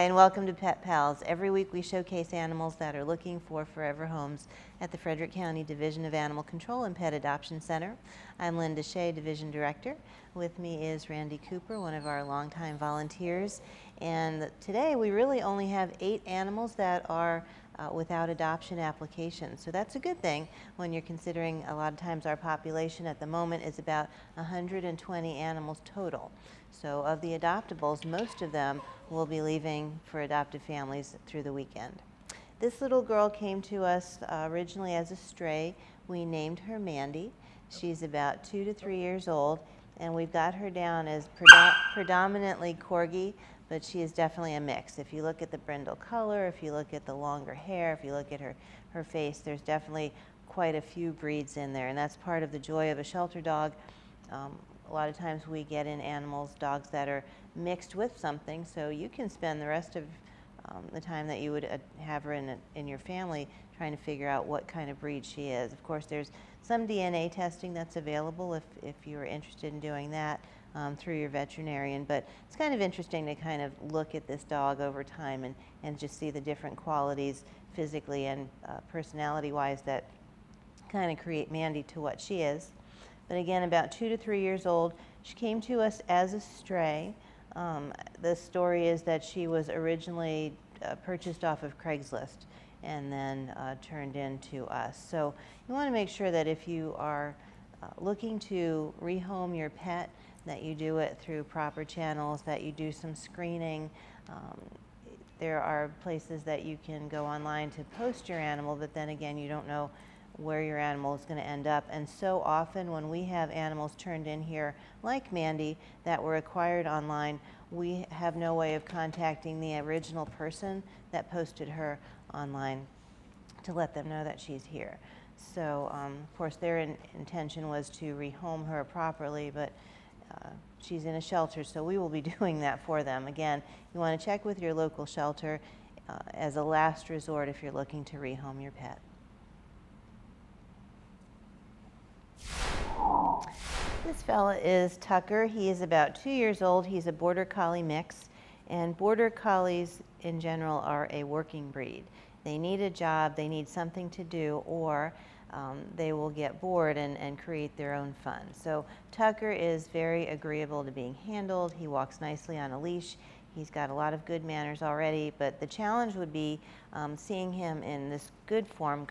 and welcome to Pet Pals. Every week we showcase animals that are looking for forever homes at the Frederick County Division of Animal Control and Pet Adoption Center. I'm Linda Shea, Division Director. With me is Randy Cooper, one of our longtime volunteers. And today we really only have 8 animals that are without adoption applications. So that's a good thing when you're considering a lot of times our population at the moment is about 120 animals total. So of the adoptables, most of them will be leaving for adoptive families through the weekend. This little girl came to us originally as a stray. We named her Mandy. She's about 2 to 3 years old, and we've got her down as predominantly Corgi, but she is definitely a mix. If you look at the brindle color, if you look at the longer hair, if you look at her face, there's definitely quite a few breeds in there, and that's part of the joy of a shelter dog. A lot of times we get in animals, dogs that are mixed with something, so you can spend the rest of the time that you would have her in your family trying to figure out what kind of breed she is. Of course, there's some DNA testing that's available if you're interested in doing that through your veterinarian, but it's kind of interesting to kind of look at this dog over time and just see the different qualities physically and personality-wise that kind of create Mandy to what she is. But again, about 2 to 3 years old. She came to us as a stray. The story is that she was originally purchased off of Craigslist and then turned into us. So you want to make sure that if you are looking to rehome your pet, that you do it through proper channels, that you do some screening. There are places that you can go online to post your animal, but then again, you don't know where your animal is going to end up. And so often when we have animals turned in here, like Mandy, that were acquired online, we have no way of contacting the original person that posted her online to let them know that she's here. So, of course, their intention was to rehome her properly, but she's in a shelter, so we will be doing that for them. Again, you want to check with your local shelter as a last resort if you're looking to rehome your pet. This fella is Tucker. He is about 2 years old. He's a Border Collie mix, and Border Collies in general are a working breed. They need a job, they need something to do, or they will get bored and create their own fun. So Tucker is very agreeable to being handled. He walks nicely on a leash. He's got a lot of good manners already, but the challenge would be seeing him in this good form,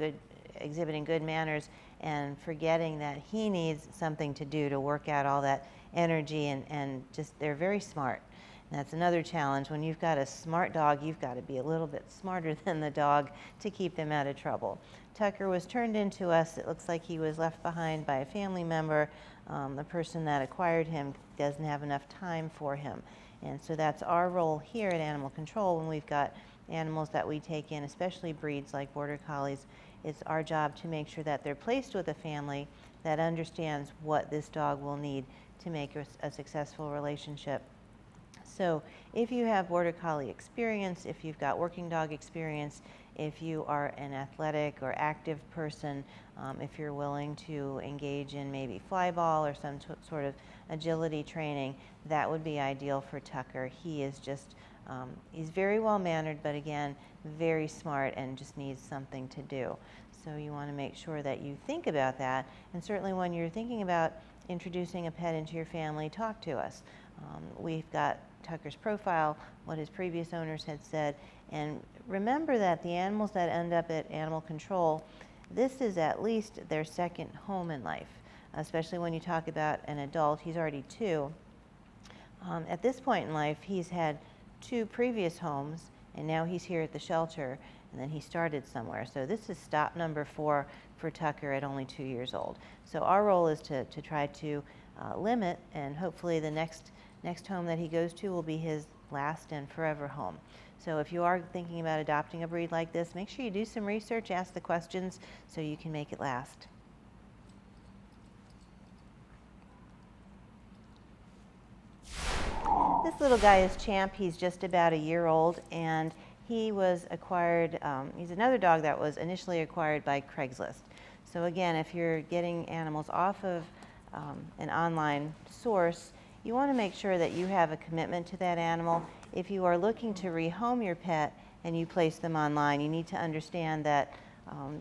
exhibiting good manners, and forgetting that he needs something to do to work out all that energy, and just, they're very smart. And that's another challenge. When you've got a smart dog, you've got to be a little bit smarter than the dog to keep them out of trouble. Tucker was turned into us. It looks like he was left behind by a family member. The person that acquired him doesn't have enough time for him. And so that's our role here at Animal Control when we've got animals that we take in, especially breeds like Border Collies. It's our job to make sure that they're placed with a family that understands what this dog will need to make a successful relationship. So if you have Border Collie experience, if you've got working dog experience, if you are an athletic or active person, if you're willing to engage in maybe flyball or some sort of agility training, that would be ideal for Tucker. He is just, he's very well mannered, but again, very smart and just needs something to do. So you want to make sure that you think about that, and certainly when you're thinking about introducing a pet into your family, talk to us. We've got Tucker's profile, what his previous owners had said, and remember that the animals that end up at Animal Control, this is at least their second home in life, especially when you talk about an adult. He's already 2. At this point in life, he's had 2 previous homes, and now he's here at the shelter, and then he started somewhere. So this is stop number 4 for Tucker at only 2 years old. So our role is to try to limit, and hopefully the next home that he goes to will be his last and forever home. So if you are thinking about adopting a breed like this, make sure you do some research, ask the questions so you can make it last. This little guy is Champ. He's just about a year old, and he was acquired, he's another dog that was initially acquired by Craigslist. So again, if you're getting animals off of an online source, you want to make sure that you have a commitment to that animal. If you are looking to rehome your pet and you place them online, you need to understand that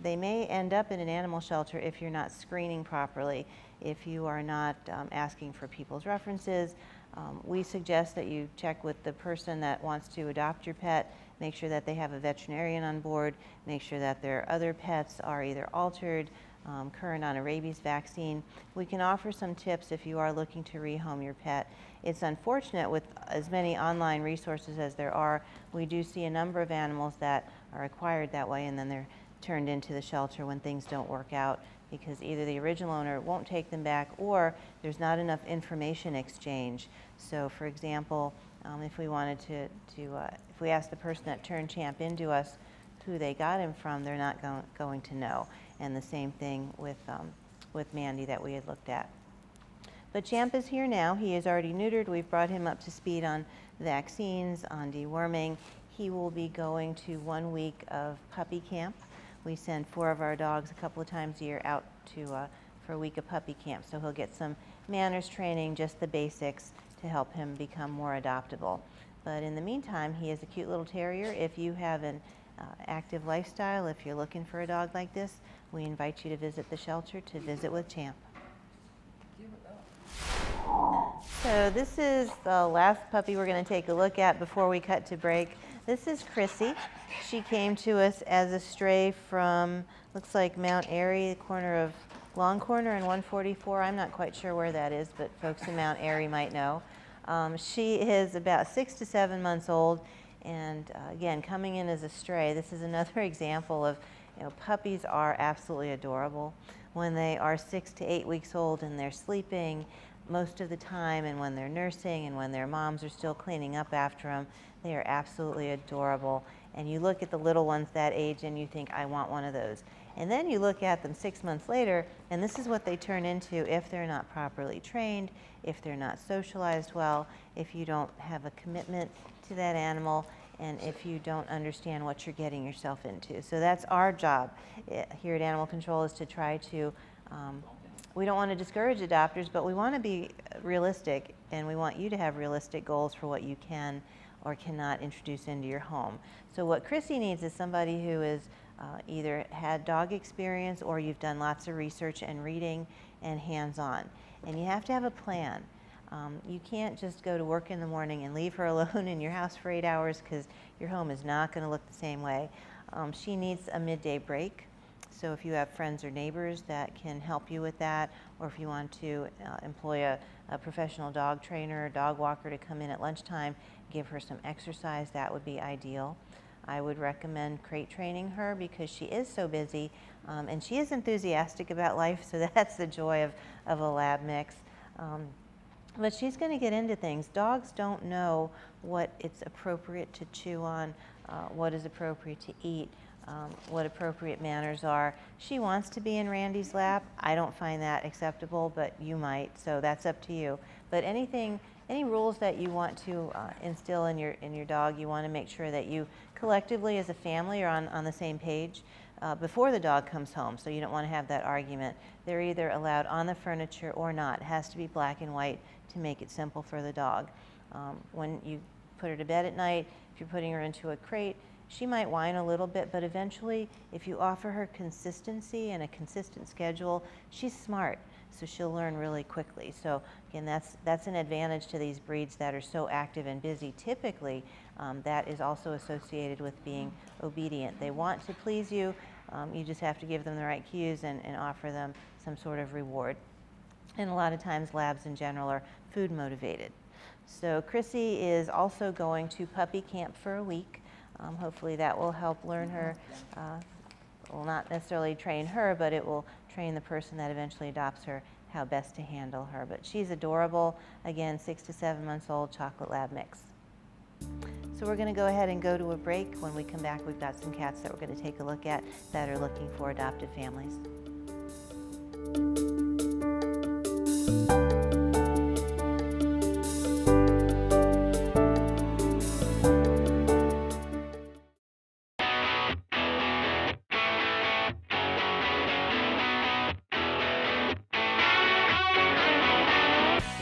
they may end up in an animal shelter if you're not screening properly, if you are not asking for people's references. We suggest that you check with the person that wants to adopt your pet, make sure that they have a veterinarian on board, make sure that their other pets are either altered, current on a rabies vaccine. We can offer some tips if you are looking to rehome your pet. It's unfortunate with as many online resources as there are, we do see a number of animals that are acquired that way and then they're turned into the shelter when things don't work out because either the original owner won't take them back or there's not enough information exchange. So for example, if we wanted if we asked the person that turned Champ into us who they got him from, they're not going to know. And the same thing with Mandy that we had looked at. But Champ is here now. He is already neutered. We've brought him up to speed on vaccines, on deworming. He will be going to 1 week of puppy camp. We send 4 of our dogs a couple of times a year out for a week of puppy camp. So he'll get some manners training, just the basics to help him become more adoptable. But in the meantime, he is a cute little terrier. If you have an active lifestyle, if you're looking for a dog like this, we invite you to visit the shelter to visit with Champ. So this is the last puppy we're going to take a look at before we cut to break. This is Krissy. She came to us as a stray from, looks like Mount Airy, the corner of Long Corner and 144. I'm not quite sure where that is, but folks in Mount Airy might know. She is about 6 to 7 months old, and again, coming in as a stray, this is another example of, puppies are absolutely adorable. When they are 6 to 8 weeks old and they're sleeping most of the time, and when they're nursing and when their moms are still cleaning up after them, they are absolutely adorable. And you look at the little ones that age and you think, I want one of those. And then you look at them 6 months later, and this is what they turn into if they're not properly trained, if they're not socialized well, if you don't have a commitment to that animal, and if you don't understand what you're getting yourself into. So that's our job here at Animal Control, is to try to, we don't want to discourage adopters, but we want to be realistic, and we want you to have realistic goals for what you can or cannot introduce into your home. So what Krissy needs is somebody who is either had dog experience, or you've done lots of research and reading and hands-on. And you have to have a plan. You can't just go to work in the morning and leave her alone in your house for 8 hours, because your home is not going to look the same way. She needs a midday break. So if you have friends or neighbors that can help you with that, or if you want to employ a professional dog trainer or dog walker to come in at lunchtime, give her some exercise, that would be ideal. I would recommend crate training her because she is so busy, and she is enthusiastic about life, so that's the joy of a lab mix. But she's going to get into things. Dogs don't know what it's appropriate to chew on, what is appropriate to eat, what appropriate manners are. She wants to be in Randy's lap. I don't find that acceptable, but you might, so that's up to you. But any rules that you want to instill in your dog, you want to make sure that you collectively as a family are on the same page before the dog comes home, so you don't want to have that argument. They're either allowed on the furniture or not. It has to be black and white to make it simple for the dog. When you put her to bed at night, if you're putting her into a crate, she might whine a little bit, but eventually, if you offer her consistency and a consistent schedule, she's smart, so she'll learn really quickly. So again, that's an advantage to these breeds that are so active and busy. Typically, that is also associated with being obedient. They want to please you. You just have to give them the right cues and offer them some sort of reward. And a lot of times, labs in general are food motivated. So Krissy is also going to puppy camp for a week. Hopefully that will help learn her, will not necessarily train her, but it will train the person that eventually adopts her how best to handle her. But she's adorable. Again, 6 to 7 months old, chocolate lab mix. So we're going to go ahead and go to a break. When we come back, we've got some cats that we're going to take a look at that are looking for adoptive families.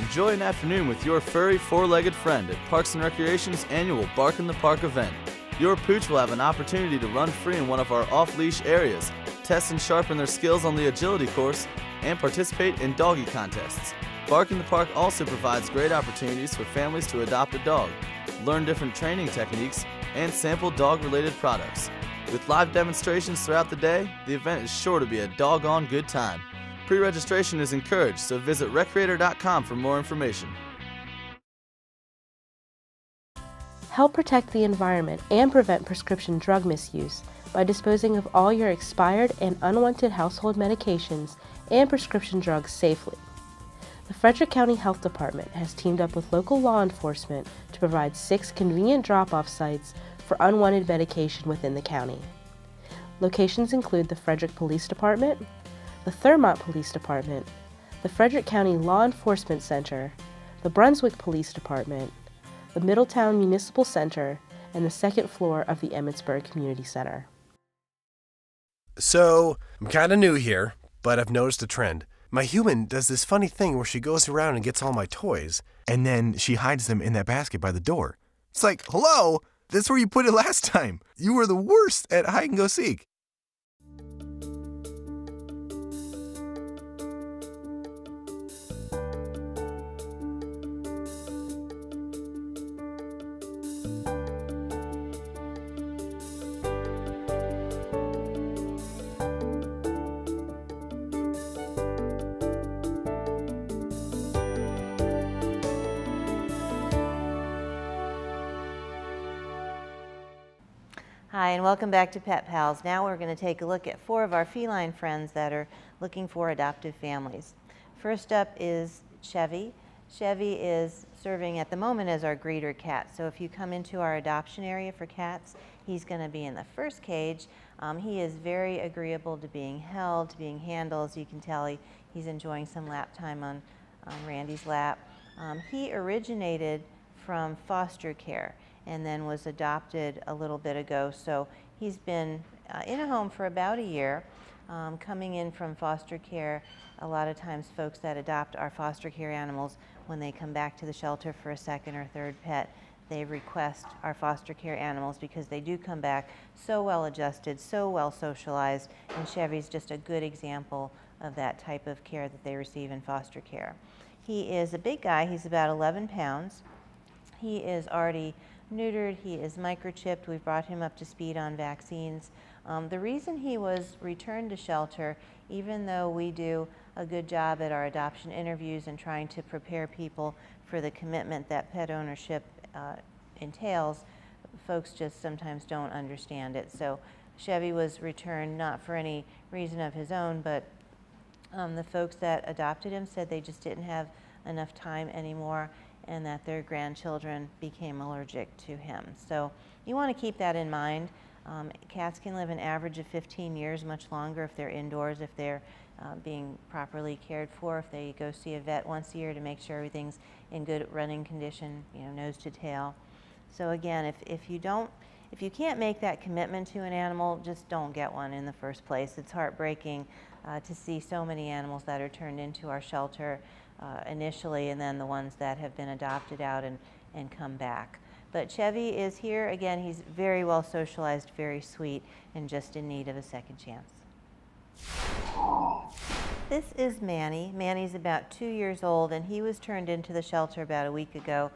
Enjoy an afternoon with your furry four-legged friend at Parks and Recreation's annual Bark in the Park event. Your pooch will have an opportunity to run free in one of our off-leash areas, test and sharpen their skills on the agility course, and participate in doggy contests. Bark in the Park also provides great opportunities for families to adopt a dog, learn different training techniques, and sample dog-related products. With live demonstrations throughout the day, the event is sure to be a doggone good time. Pre-registration is encouraged, so visit recreator.com for more information. Help protect the environment and prevent prescription drug misuse by disposing of all your expired and unwanted household medications and prescription drugs safely. The Frederick County Health Department has teamed up with local law enforcement to provide 6 convenient drop-off sites for unwanted medication within the county. Locations include the Frederick Police Department, the Thurmont Police Department, the Frederick County Law Enforcement Center, the Brunswick Police Department, the Middletown Municipal Center, and the second floor of the Emmitsburg Community Center. So, I'm kind of new here, but I've noticed a trend. My human does this funny thing where she goes around and gets all my toys, and then she hides them in that basket by the door. It's like, hello, that's where you put it last time. You were the worst at hide and go seek. Hi, and welcome back to Pet Pals. Now we're going to take a look at 4 of our feline friends that are looking for adoptive families. First up is Chevy. Chevy is serving at the moment as our greeter cat. So if you come into our adoption area for cats, he's going to be in the first cage. He is very agreeable to being held, to being handled. As you can tell, he's enjoying some lap time on Randy's lap. He originated from foster care and then was adopted a little bit ago. So he's been in a home for about a year, coming in from foster care. A lot of times folks that adopt our foster care animals, when they come back to the shelter for a second or third pet, they request our foster care animals because they do come back so well adjusted, so well socialized, and Chevy's just a good example of that type of care that they receive in foster care. He is a big guy. He's about 11 pounds. He is already neutered, he is microchipped. We've brought him up to speed on vaccines. The reason he was returned to shelter, even though we do a good job at our adoption interviews and trying to prepare people for the commitment that pet ownership entails, folks just sometimes don't understand it. So Chevy was returned not for any reason of his own, but the folks that adopted him said they just didn't have enough time anymore, and that their grandchildren became allergic to him. So you want to keep that in mind. Cats can live an average of 15 years, much longer if they're indoors, if they're being properly cared for, if they go see a vet once a year to make sure everything's in good running condition, you know, nose to tail. So again, if you can't make that commitment to an animal, just don't get one in the first place. It's heartbreaking to see so many animals that are turned into our shelter initially, and then the ones that have been adopted out and come back. But Chevy is here. Again, he's very well socialized, very sweet, and just in need of a second chance. This is Manny. Manny's about 2 years old, and he was turned into the shelter about a week ago.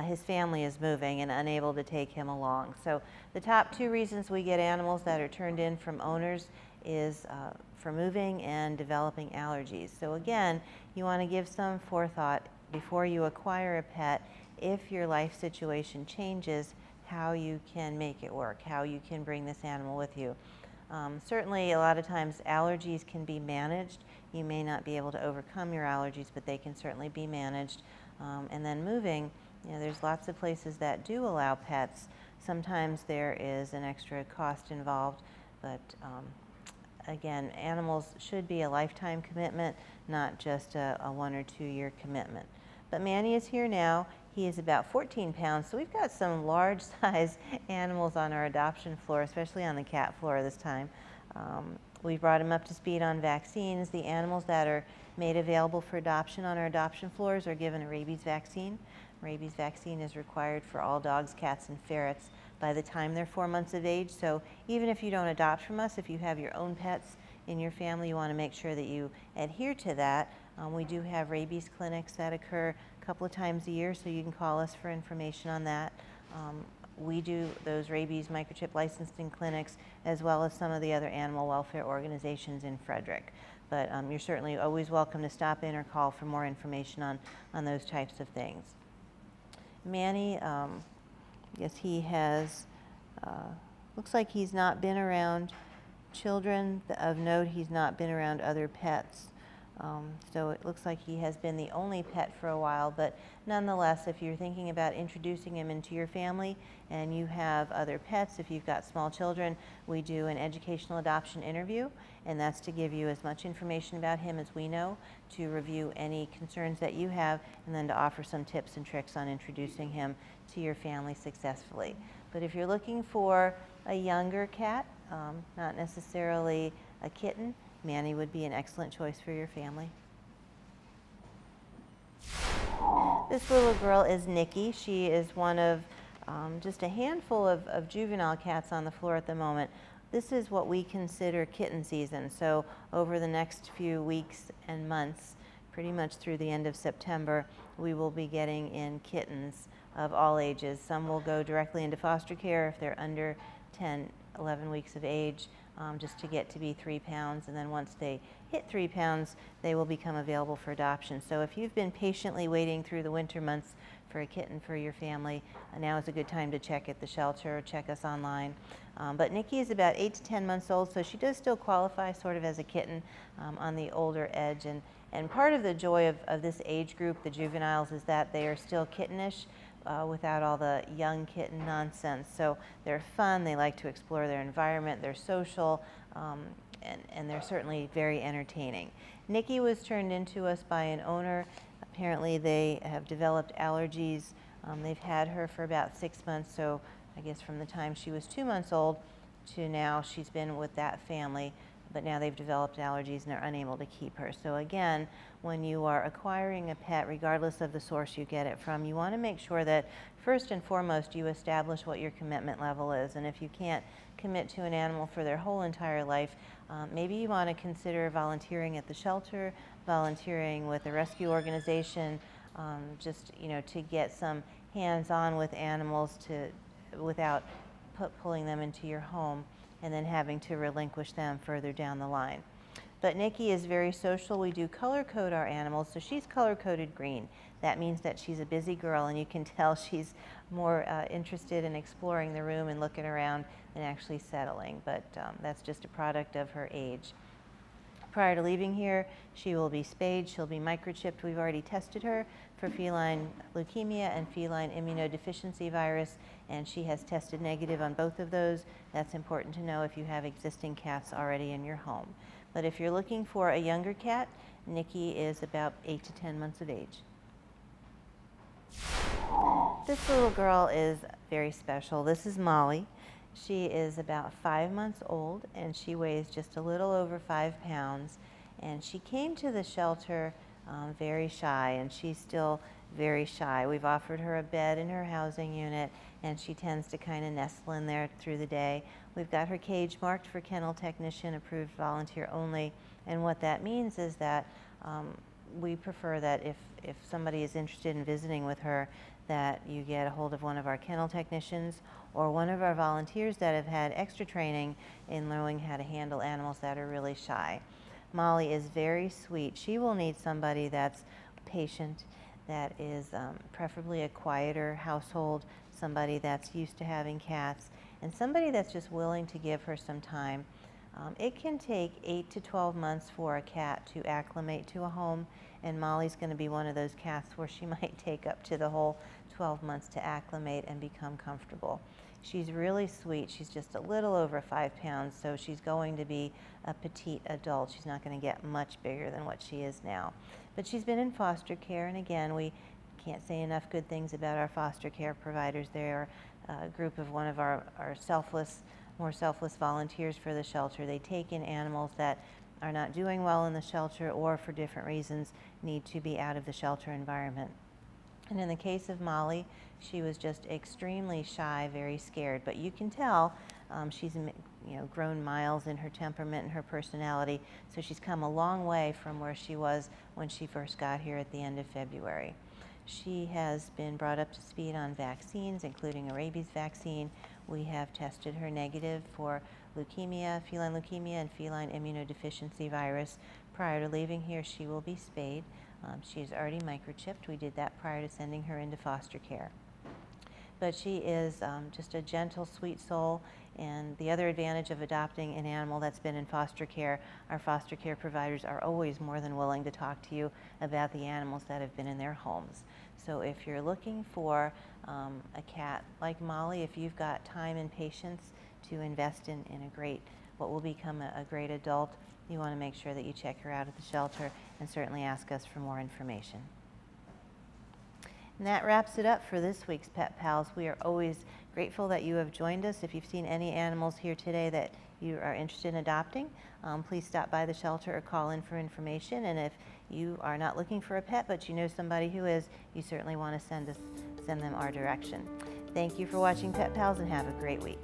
His family is moving and unable to take him along. So the top 2 reasons we get animals that are turned in from owners is for moving and developing allergies. So again, you want to give some forethought before you acquire a pet, if your life situation changes, how you can make it work, how you can bring this animal with you. Certainly a lot of times allergies can be managed. You may not be able to overcome your allergies, but they can certainly be managed. And then moving, you know, there's lots of places that do allow pets. Sometimes there is an extra cost involved, but again, animals should be a lifetime commitment, not just a 1 or 2 year commitment. But Manny is here now. He is about 14 pounds, so we've got some large size animals on our adoption floor, especially on the cat floor this time. We brought him up to speed on vaccines. The animals that are made available for adoption on our adoption floors are given a rabies vaccine. Rabies vaccine is required for all dogs, cats, and ferrets by the time they're 4 months of age. So even if you don't adopt from us, if you have your own pets in your family, you want to make sure that you adhere to that. We do have rabies clinics that occur a couple of times a year, so you can call us for information on that. We do those rabies microchip licensing clinics as well as some of the other animal welfare organizations in Frederick. But you're certainly always welcome to stop in or call for more information on those types of things. Manny, yes, he has, looks like he's not been around children of note. He's not been around other pets. So it looks like he has been the only pet for a while, but nonetheless, if you're thinking about introducing him into your family and you have other pets, if you've got small children, we do an educational adoption interview, and that's to give you as much information about him as we know, to review any concerns that you have, and then to offer some tips and tricks on introducing him to your family successfully. But if you're looking for a younger cat, not necessarily a kitten, Manny would be an excellent choice for your family. This little girl is Nikki. She is one of just a handful of juvenile cats on the floor at the moment. This is what we consider kitten season. So over the next few weeks and months, pretty much through the end of September, we will be getting in kittens of all ages. Some will go directly into foster care if they're under 10, 11 weeks of age. Just to get to be 3 pounds, and then once they hit 3 pounds, they will become available for adoption. So if you've been patiently waiting through the winter months for a kitten for your family, now is a good time to check at the shelter or check us online. But Nikki is about 8 to 10 months old, so she does still qualify sort of as a kitten on the older edge. And part of the joy of this age group, the juveniles, is that they are still kittenish. Without all the young kitten nonsense. So they're fun, they like to explore their environment, they're social, and they're certainly very entertaining. Nikki was turned into us by an owner. Apparently they have developed allergies. They've had her for about 6 months, so I guess from the time she was 2 months old to now she's been with that family. But now they've developed allergies and they're unable to keep her. So again, when you are acquiring a pet, regardless of the source you get it from, you want to make sure that first and foremost you establish what your commitment level is. And if you can't commit to an animal for their whole entire life, maybe you want to consider volunteering at the shelter, volunteering with a rescue organization, just to get some hands-on with animals without pulling them into your home and then having to relinquish them further down the line. But Nikki is very social. We do color code our animals, so she's color coded green. That means that she's a busy girl, and you can tell she's more interested in exploring the room and looking around than actually settling, but that's just a product of her age. Prior to leaving here, she will be spayed, she'll be microchipped. We've already tested her for feline leukemia and feline immunodeficiency virus, and she has tested negative on both of those. That's important to know if you have existing cats already in your home. But if you're looking for a younger cat, Nikki is about 8 to 10 months of age. This little girl is very special. This is Molly. She is about 5 months old, and she weighs just a little over 5 pounds. And she came to the shelter very shy, and she's still very shy. We've offered her a bed in her housing unit, and she tends to kind of nestle in there through the day. We've got her cage marked for kennel technician, approved volunteer only, and what that means is that we prefer that if somebody is interested in visiting with her, that you get a hold of one of our kennel technicians or one of our volunteers that have had extra training in knowing how to handle animals that are really shy. Molly is very sweet. She will need somebody that's patient, that is preferably a quieter household, somebody that's used to having cats, and somebody that's just willing to give her some time. It can take 8 to 12 months for a cat to acclimate to a home, and Molly's going to be one of those cats where she might take up to the whole 12 months to acclimate and become comfortable. She's really sweet. She's just a little over 5 pounds, so she's going to be a petite adult. She's not going to get much bigger than what she is now. But she's been in foster care, and again, we can't say enough good things about our foster care providers. They are a group of one of our selfless more selfless volunteers for the shelter. They take in animals that are not doing well in the shelter or for different reasons need to be out of the shelter environment. And in the case of Molly, she was just extremely shy, very scared, but you can tell she's grown miles in her temperament and her personality, so she's come a long way from where she was when she first got here at the end of February. She has been brought up to speed on vaccines, including a rabies vaccine. We have tested her negative for leukemia, feline leukemia, and feline immunodeficiency virus. Prior to leaving here, she will be spayed. She is already microchipped. We did that prior to sending her into foster care. But she is just a gentle, sweet soul, and the other advantage of adopting an animal that's been in foster care, our foster care providers are always more than willing to talk to you about the animals that have been in their homes. So if you're looking for a cat like Molly, if you've got time and patience to invest in what will become a great adult, you want to make sure that you check her out at the shelter and certainly ask us for more information. And that wraps it up for this week's Pet Pals. We are always grateful that you have joined us. If you've seen any animals here today that you are interested in adopting, please stop by the shelter or call in for information. And if you are not looking for a pet, but you know somebody who is, you certainly want to send them our direction. Thank you for watching Pet Pals and have a great week.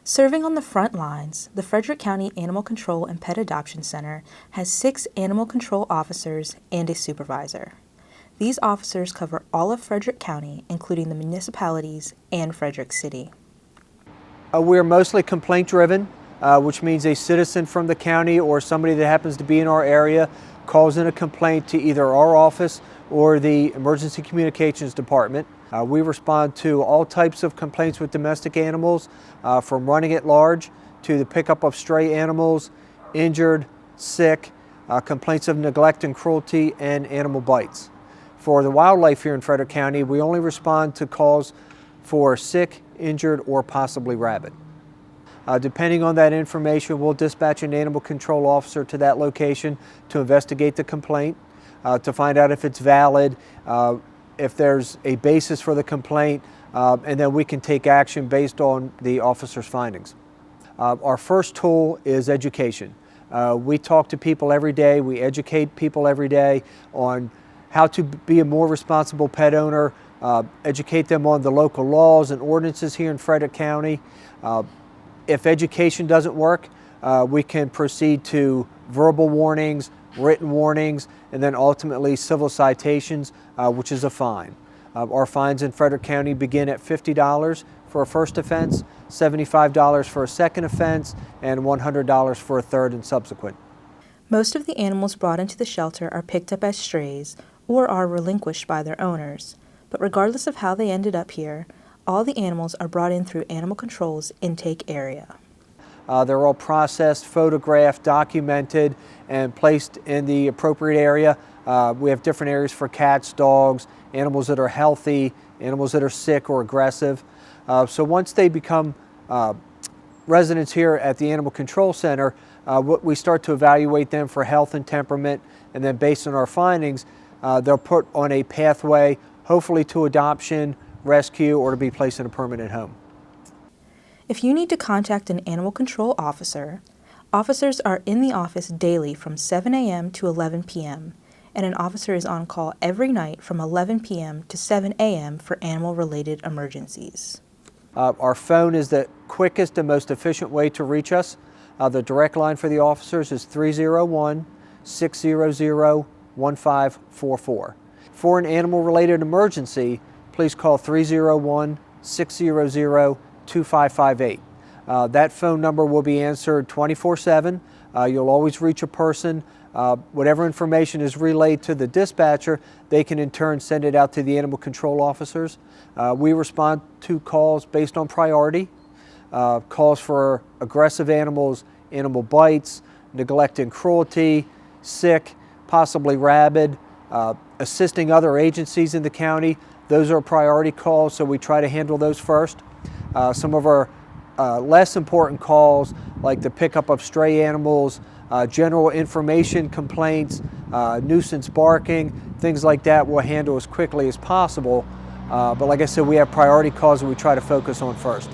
Serving on the front lines, the Frederick County Animal Control and Pet Adoption Center has 6 animal control officers and a supervisor. These officers cover all of Frederick County, including the municipalities and Frederick City. We're mostly complaint-driven, which means a citizen from the county or somebody that happens to be in our area calls in a complaint to either our office or the Emergency Communications Department. We respond to all types of complaints with domestic animals, from running at large to the pickup of stray animals, injured, sick, complaints of neglect and cruelty, and animal bites. For the wildlife here in Frederick County, we only respond to calls for sick, injured, or possibly rabid. Depending on that information, we'll dispatch an animal control officer to that location to investigate the complaint, to find out if it's valid, if there's a basis for the complaint, and then we can take action based on the officer's findings. Our first tool is education. We talk to people every day, we educate people every day on how to be a more responsible pet owner, educate them on the local laws and ordinances here in Frederick County. If education doesn't work, we can proceed to verbal warnings, written warnings, and then ultimately civil citations, which is a fine. Our fines in Frederick County begin at $50 for a first offense, $75 for a second offense, and $100 for a third and subsequent. Most of the animals brought into the shelter are picked up as strays or are relinquished by their owners, but regardless of how they ended up here, all the animals are brought in through Animal Control's intake area. They're all processed, photographed, documented, and placed in the appropriate area. We have different areas for cats, dogs, animals that are healthy, animals that are sick or aggressive. So once they become residents here at the Animal Control Center, we start to evaluate them for health and temperament, and then based on our findings, they're put on a pathway, hopefully to adoption, rescue, or to be placed in a permanent home. If you need to contact an animal control officer, officers are in the office daily from 7 a.m. to 11 p.m., and an officer is on call every night from 11 p.m. to 7 a.m. for animal-related emergencies. Our phone is the quickest and most efficient way to reach us. The direct line for the officers is 301-600-1544. For an animal-related emergency, please call 301-600-2699. 2558. That phone number will be answered 24/7. You'll always reach a person. Whatever information is relayed to the dispatcher, they can in turn send it out to the animal control officers. We respond to calls based on priority. Calls for aggressive animals, animal bites, neglect and cruelty, sick, possibly rabid, assisting other agencies in the county. Those are priority calls, so we try to handle those first. Some of our less important calls, like the pickup of stray animals, general information complaints, nuisance barking, things like that, we'll handle as quickly as possible. But like I said, we have priority calls that we try to focus on first.